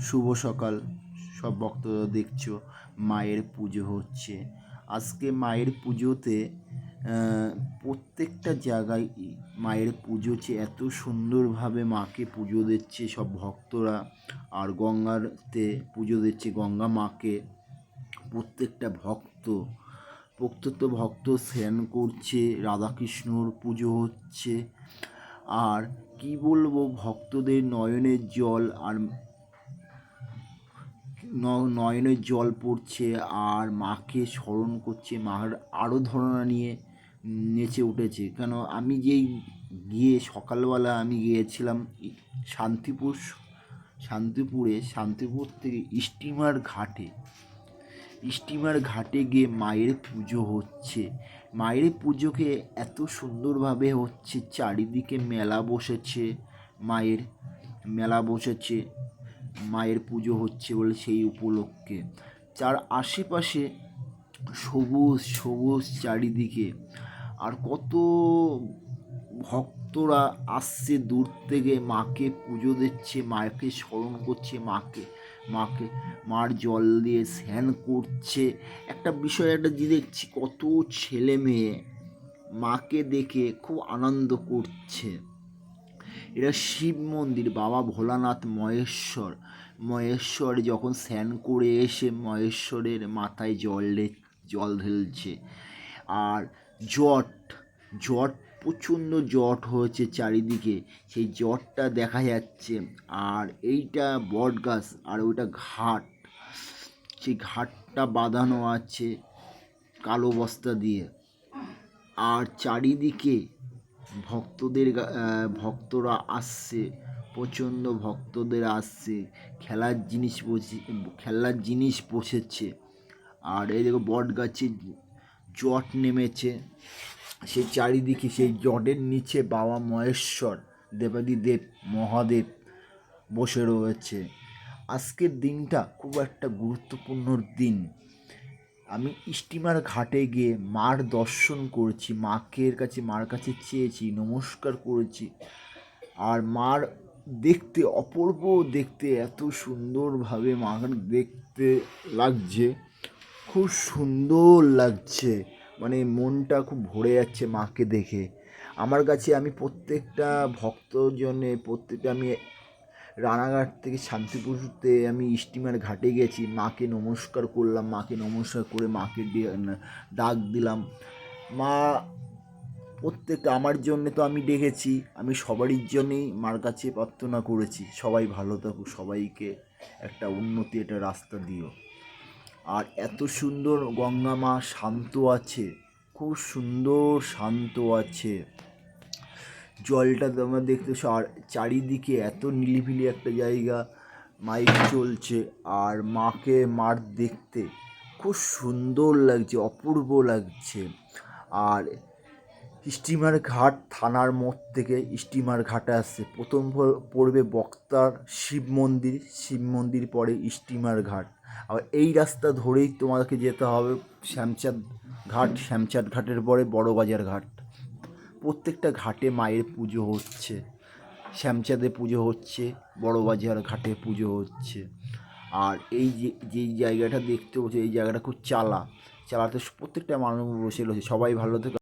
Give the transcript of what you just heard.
শুভ সকাল। সব ভক্তরা দেখছো মায়ের পুজো হচ্ছে। আজকে মায়ের পুজোতে প্রত্যেকটা জায়গায় মায়ের পুজো হচ্ছে। এত সুন্দরভাবে মাকে পুজো দিচ্ছে সব ভক্তরা। আর গঙ্গাতে পুজো দিচ্ছে গঙ্গা মাকে। প্রত্যেকটা ভক্ত স্নান করছে, রাধাকৃষ্ণর পুজো হচ্ছে। আর কি বলবো, ভক্তদের নয়নের জল আর নয়নের জল পড়ছে আর মাকে স্মরণ করছে, মার আরাধনা নিয়ে নেচে উঠেছে। কেন আমি সকালবেলা আমি গিয়েছিলাম শান্তিপুর থেকে স্টিমার ঘাটে গিয়ে মায়ের পুজো হচ্ছে। মায়ের পুজোকে এত সুন্দরভাবে হচ্ছে, চারিদিকে মেলা বসেছে মায়ের পুজো হচ্ছে বলে সেই উপলক্ষে। তার আশেপাশে সবুজ চারিদিকে। আর কত ভক্তরা আসছে দূর থেকে, মাকে পুজো দিচ্ছে, মাকে স্মরণ করছে, মার জল দিয়ে স্নান করছে। একটা দেখছি, কত ছেলে মেয়ে মাকে দেখে খুব আনন্দ করছে। এটা শিব মন্দির, বাবা ভোলানাথ মহেশ্বর যখন স্নান করে এসে মহেশ্বরের মাথায় জল ঢেলছে। আর জট প্রচণ্ড জট হয়েছে চারিদিকে, সেই জটটা দেখা যাচ্ছে। আর এইটা বট গাছ আর ওইটা ঘাট, সেই ঘাটটা বাঁধানো আছে কালো বস্তা দিয়ে। আর চারিদিকে ভক্তরা আসছে, প্রচণ্ড ভক্তদের আসছে। খেলার জিনিস বসেছে। আর এই দেখো বট গাছে জট নেমেছে, সেই চারিদিকে সেই জটের নিচে বাবা মহেশ্বর দেবাদিদেব মহাদেব বসে রয়েছে। আজকের দিনটা খুব একটা গুরুত্বপূর্ণ দিন। আমি স্টিমার ঘাটে গিয়ে মার দর্শন করেছি, মার কাছে চেয়েছি, নমস্কার করেছি। আর মার দেখতে অপূর্ব, দেখতে এত সুন্দরভাবে মার দেখতে লাগছে, খুব সুন্দর লাগছে। মানে মনটা খুব ভরে যাচ্ছে মাকে দেখে। আমার কাছে আমি প্রত্যেকটা আমি রানাঘাট থেকে শান্তিপুরতে আমি স্টিমার ঘাটে গেছি, মাকে নমস্কার করলাম, মাকে নমস্কার করে মাকে ডাক দিলাম। মা প্রত্যেকটা আমার জন্যে তো আমি ডেকেছি, আমি সবারই জন্যেই মার কাছে প্রার্থনা করেছি, সবাই ভালো থাকুক, সবাইকে একটা উন্নতি, একটা রাস্তা দিও। আর এত সুন্দর গঙ্গা মা শান্ত আছে, খুব সুন্দর শান্ত আছে। জলটা তোমরা দেখতেছো, আর চারিদিকে এত নিলিবিলি একটা জায়গা, মাইক চলছে। আর মার দেখতে খুব সুন্দর লাগছে, অপূর্ব লাগছে। আর স্টিমার ঘাট থানার মোড় থেকে স্টিমার ঘাটে আসছে, প্রথম পড়বে বক্তার শিব মন্দির পরে স্টিমার ঘাট। আর এই রাস্তা ধরেই তোমাকে যেতে হবে শ্যামচাঁদ ঘাটের পরে বড়বাজার ঘাট। প্রত্যেকটা ঘাটে মায়ের পুজো হচ্ছে, শ্যামচাঁদে পুজো হচ্ছে, বড়বাজার ঘাটে পুজো হচ্ছে। আর এই যেই জায়গাটা দেখতে হচ্ছে, এই জায়গাটা খুব চালাতে প্রত্যেকটা মানুষ বসে রয়েছে। সবাই ভালো থেকে